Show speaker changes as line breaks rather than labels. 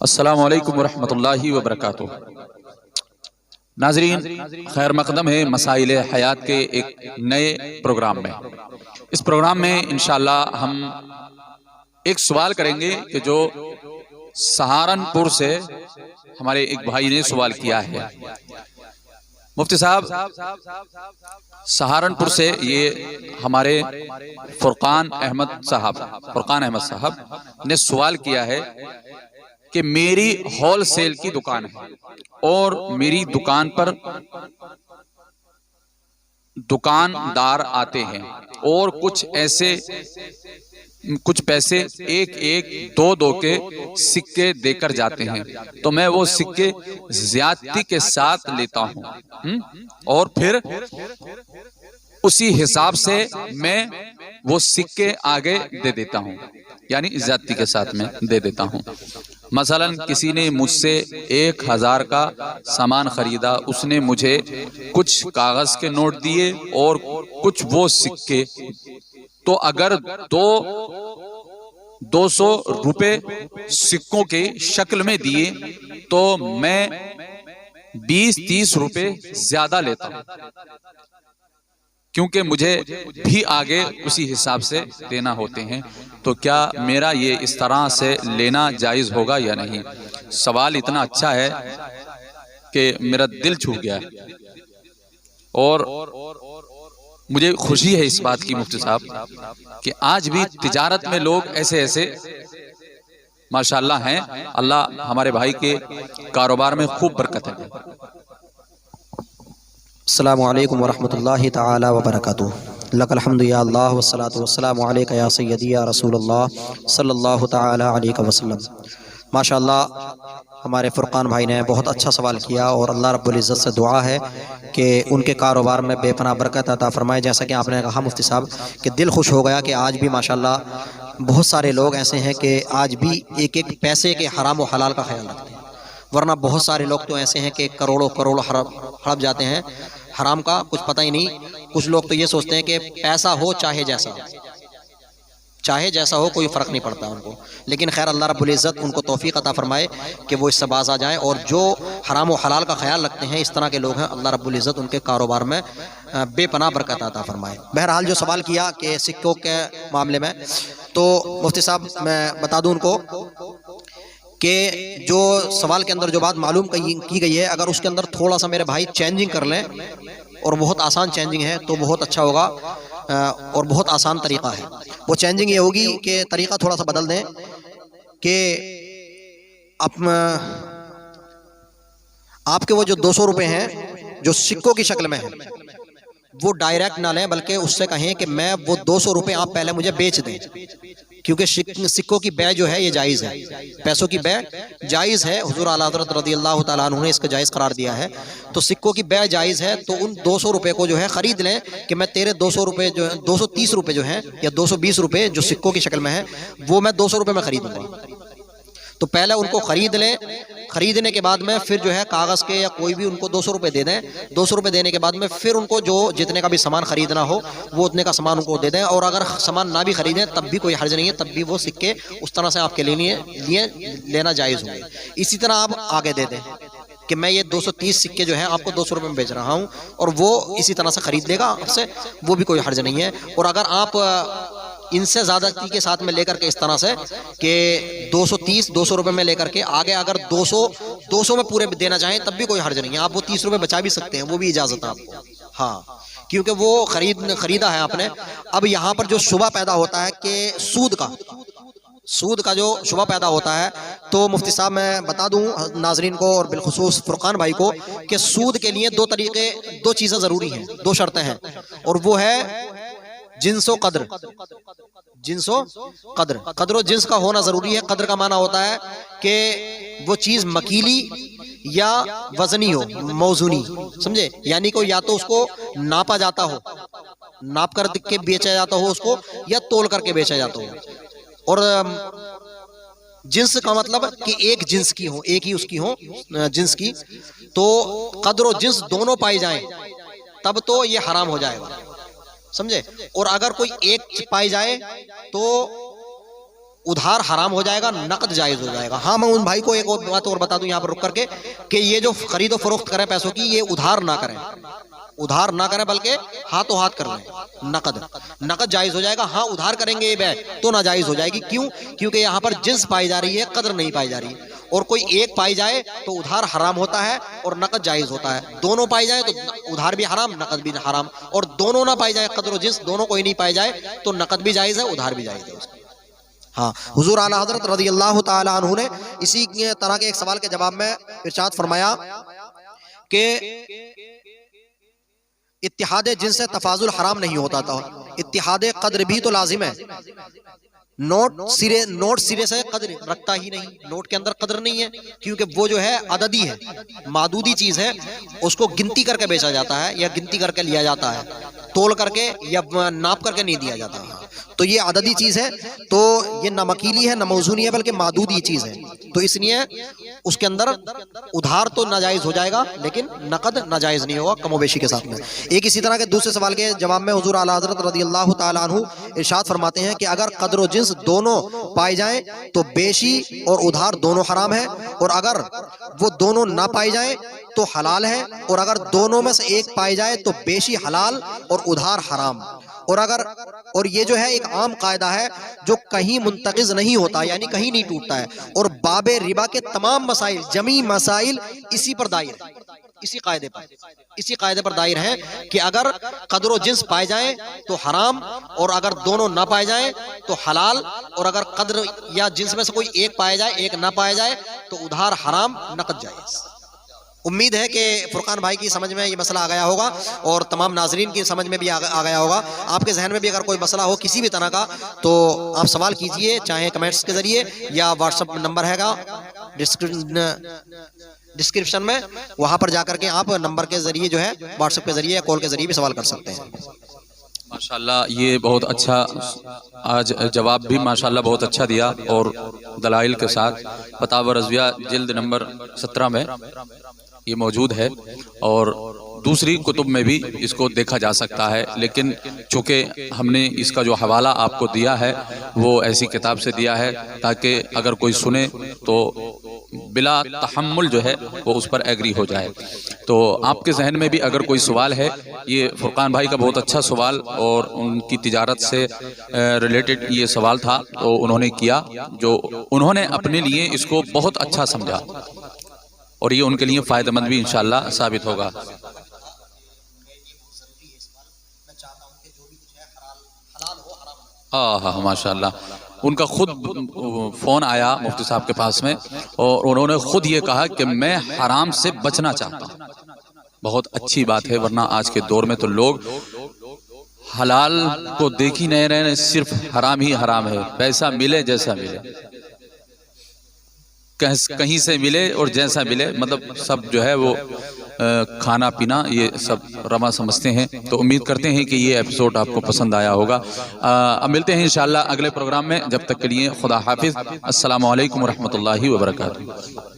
अस्सलामु अलैकुम वरहमतुल्लाहि वबरकातुह। नाजरीन, खैर मकदम है मसाइल हयात के एक नए प्रोग्राम में। इस प्रोग्राम में इंशाअल्लाह हम एक सवाल करेंगे कि जो सहारनपुर से हमारे एक भाई ने सवाल किया है। मुफ्ती साहब सहारनपुर से ये हमारे फुरकान अहमद साहब ने सवाल किया है कि मेरी होलसेल की दुकान है और मेरी दुकान पर दुकानदार आते हैं और कुछ पैसे एक दो के सिक्के देकर जाते हैं, तो मैं वो सिक्के ज्यादती के साथ लेता हूं और फिर उसी हिसाब से मैं वो सिक्के आगे दे देता हूं, यानी ज्यादती के साथ में दे देता हूं। मसलन किसी ने मुझसे 1000 का सामान खरीदा, उसने मुझे कुछ कागज के नोट दिए और कुछ वो सिक्के, तो अगर 200 रुपए सिक्कों के शक्ल में दिए तो मैं 20-30 रुपए ज्यादा लेता हूं, क्योंकि मुझे भी आगे उसी हिसाब से देना होते हैं। तो क्या मेरा ये इस तरह से लेना जायज होगा या नहीं? सवाल इतना अच्छा है कि मेरा दिल छू गया और मुझे खुशी है इस बात की मुफ्ती साहब कि आज भी तिजारत में लोग ऐसे माशाअल्लाह हैं। अल्लाह हमारे भाई के कारोबार में खूब बरकत है।
अस्सलामु अलैकुम वरहमतुल्लाहि तआला वबरकातुहू। लकल हम्दु या अल्लाह वस्सलातु वस्सलामु अलैका या सय्यदी या रसूलल्लाह सल्लल्लाहु तआला अलैहि वसल्लम। माशाअल्लाह हमारे फुरकान भाई ने बहुत अच्छा सवाल किया और अल्लाह रब्बुल इज़्ज़त से दुआ है कि उनके कारोबार में बेपनाह बरकत अता फरमाए। जैसा कि आपने कहा मुफ्ती साहब कि दिल खुश हो गया कि आज भी माशाअल्लाह बहुत सारे लोग ऐसे हैं कि आज भी एक पैसे के हराम व हलाल का ख्याल रखते हैं, वरना बहुत सारे लोग तो ऐसे हैं कि करोड़ों हड़प जाते हैं, हराम का कुछ पता ही नहीं। कुछ लोग तो ये सोचते हैं कि पैसा हो चाहे जैसा हो कोई फ़र्क नहीं पड़ता उनको, लेकिन खैर अल्लाह रब्बुल इज़्ज़त उनको तौफीक अता फरमाए कि वो इससे बाज आ जाएँ। और जो हराम व हलाल का ख्याल रखते हैं, इस तरह के लोग हैं, अल्लाह रब्बुल इज़्ज़त उनके कारोबार में बेपनाह बरकत अता फरमाए। बहरहाल जो सवाल किया कि सिक्कों के मामले में, तो मुफ्ती साहब मैं बता दूँ उनको कि जो सवाल के अंदर जो बात मालूम की गई है, अगर उसके अंदर थोड़ा सा मेरे भाई चेंजिंग कर लें, और बहुत आसान चेंजिंग है, तो बहुत अच्छा होगा और बहुत आसान तरीक़ा है। वो चेंजिंग ये होगी कि तरीक़ा थोड़ा सा बदल दें कि आपके वो जो 200 रुपये हैं जो सिक्कों की शक्ल में हैं, वो डायरेक्ट ना लें, बल्कि उससे कहें कि मैं वो 200 रुपये आप पहले मुझे बेच दें, क्योंकि सिक्कों की बै जो है ये जायज़ है, पैसों की बै जायज़ है। हुज़ूर आला हज़रत रज़ियल्लाहु ताला अन्हु ने इसको जायज़ करार दिया है। तो सिक्कों की बै जायज़ है, तो उन 200 रुपये को जो है ख़रीद लें कि मैं तेरे 200 रुपये जो है 230 रुपये जो हैं या 220 रुपये जो सिक्कों की शक्ल में है वो मैं 200 रुपये में ख़रीदूँगा। तो पहले उनको ख़रीद लें, ख़रीदने के बाद में फिर जो है कागज़ के या कोई भी उनको 200 रुपये दे दें। 200 रुपये देने के बाद में फिर उनको जो जितने का भी सामान ख़रीदना हो वो उतने का सामान उनको दे दें, और अगर सामान ना भी ख़रीदें तब भी कोई हर्ज नहीं है, तब भी वो सिक्के उस तरह से आपके लिए लेना जायज़ होंगे। इसी तरह आप आगे दे दें कि मैं ये 230 सिक्के जो हैं आपको 200 रुपये में बेच रहा हूँ, और वो इसी तरह से ख़रीद लेगा आपसे, वो भी कोई हर्ज नहीं है। और अगर आप इनसे ज़्यादती के साथ में लेकर के इस तरह से कि 200 रुपये में लेकर के आगे अगर 200 में पूरे देना चाहें तब भी कोई हर्ज नहीं है, आप वो 30 रुपये बचा भी सकते हैं, वो भी इजाज़त है आपको। हाँ, क्योंकि वो खरीदा है आपने। अब यहाँ पर जो शुबा पैदा होता है कि सूद का जो शुबा पैदा होता है, तो मुफ्ती साहब मैं बता दूं नाजरीन को और बिलखुसूस फुरकान भाई को कि सूद के लिए दो चीज़ें ज़रूरी हैं, 2 शर्तें हैं, और वो है जिन्सो कद्र। कद्र और जिन्स का होना ज़रूरी है। कद्र का माना होता है कि वो चीज़ मकीली या वजनी हो, मौजूनी, समझे, यानी को या तो उसको नापा जाता हो, नाप कर के बेचा जाता हो उसको, या तोल करके बेचा जाता हो। और जिन्स का मतलब कि एक जिन्स की हो, एक ही उसकी हो जिन्स की। तो कद्र और जिन्स दोनों पाई जाएं तब तो ये हराम हो जाएगा, समझे। और अगर कोई एक पाई जाए तो उधार हराम हो जाएगा, नकद जायज़ हो जाएगा। हाँ, मैं उन भाई को एक और बात और बता दूं यहाँ पर रुक करके कि ये जो खरीदो फरोख्त करें पैसों की, ये उधार ना करें, उधार ना करें, बल्कि हाथों हाथ कर लें, नकद जायज़ हो जाएगा। हाँ, उधार करेंगे ये बै तो नाजायज़ हो जाएगी। क्यों? क्योंकि यहाँ पर जिन्स पाई जा रही है, कदर नहीं पाई जा रही। और कोई एक पाई जाए तो उधार हराम होता है और नकद जायज़ होता है। दोनों पाई जाए तो उधार भी हराम, नकद भी हराम। और दोनों ना पाई जाए, कदर और जिन्स दोनों कोई नहीं पाई जाए, तो नकद भी जायज़ है, उधार भी जायज़ है। हाँ, हुजूर आला हज़रत रज़ियल्लाहु ताला अन्हु ने इसी तरह के एक सवाल के जवाब में इरशाद फरमाया कि इत्तिहाद जिन्स से तफाजुल हराम नहीं होता था, इत्तिहाद कद्र भी तो लाजिम है। नोट सिरे से कद्र रखता ही नहीं, नोट के अंदर कद्र नहीं है, क्योंकि वो जो है अददी है, मादूदी चीज है, उसको गिनती करके बेचा जाता है या गिनती करके लिया जाता है, तोल करके या नाप करके नहीं दिया जाता। तो ये अददी चीज है, तो ये न मकीली है न मौजूनी है, बल्कि मादूदी चीज है। तो इसलिए उसके अंदर उधार तो नाजायज हो जाएगा, लेकिन नकद नाजायज नहीं होगा कमोबेशी के साथ में। एक इसी तरह के दूसरे सवाल के जवाब में हुजूर आला हज़रत रज़ियल्लाहु ताला अन्हु इरशाद फरमाते हैं कि अगर कद्र जिन्स दोनों पाई जाएं तो बेशी और उधार दोनों हराम है, और अगर वो दोनों ना पाई जाएं तो हलाल है, और अगर दोनों में से एक पाई जाए तो बेशी हलाल और उधार हराम। और ये जो है एक आम कायदा है जो कहीं मुंतकिज़ नहीं होता, यानी कहीं नहीं टूटता है। और बाबे रिबा के तमाम मसाइल, जमी मसाइल इसी पर दायर है, इसी कायदे पर दायर है कि अगर कद्र जिन्स पाए जाएं तो हराम, और अगर दोनों ना पाए जाएं तो हलाल, और अगर कद्र या जिन्स में से कोई एक पाया जाए, एक ना पाया जाए, तो उधार हराम, नकद जायज़। उम्मीद है कि फुरकान भाई की समझ में ये मसला आ गया होगा, और तमाम नाजरीन की समझ में भी आ गया होगा। आपके जहन में भी अगर कोई मसला हो किसी भी तरह का, तो आप सवाल कीजिए, चाहे कमेंट्स के ज़रिए या व्हाट्सअप नंबर हैगा डिस्क्रिप्शन में, वहाँ पर जाकर के आप नंबर के ज़रिए जो है, व्हाट्सएप के ज़रिए या कॉल के ज़रिए भी सवाल कर सकते हैं।
माशाल्लाह, ये बहुत अच्छा आज जवाब भी माशाल्लाह बहुत अच्छा दिया, और दलाइल के साथ। फतावा रज़विया जिल्द नंबर 17 में ये मौजूद है, और दूसरी कुतुब में भी इसको देखा जा सकता है। लेकिन चूँकि हमने इसका जो हवाला आपको दिया है वो ऐसी किताब से दिया है ताकि अगर कोई सुने तो बिला तहम्मुल जो है वो उस पर एग्री हो जाए। तो आपके जहन में भी अगर कोई सवाल है, ये फुरकान भाई का बहुत अच्छा सवाल, और उनकी तिजारत से रिलेटेड ये सवाल था, तो उन्होंने किया, जो उन्होंने अपने लिए इसको बहुत अच्छा समझा, और ये उनके लिए फ़ायदेमंद भी इंशाअल्लाह साबित होगा। हाँ, माशाअल्लाह, उनका खुद फ़ोन आया मुफ्ती साहब के पास में, और उन्होंने खुद ये कहा कि मैं हराम से बचना चाहता हूँ। बहुत अच्छी बात है, वरना आज के दौर में तो लोग हलाल को देख ही नहीं रहे, सिर्फ हराम ही हराम है। पैसा मिले जैसा मिले, कहीं से मिले और जैसा मिले, मतलब सब जो है वो खाना पीना ये सब रमा समझते हैं। तो उम्मीद करते हैं कि ये एपिसोड आपको पसंद आया होगा। अब मिलते हैं इंशाअल्लाह अगले प्रोग्राम में। जब तक के लिए खुदा हाफिज़। अस्सलामु अलैकुम रहमतुल्लाहि व बरकातुहू।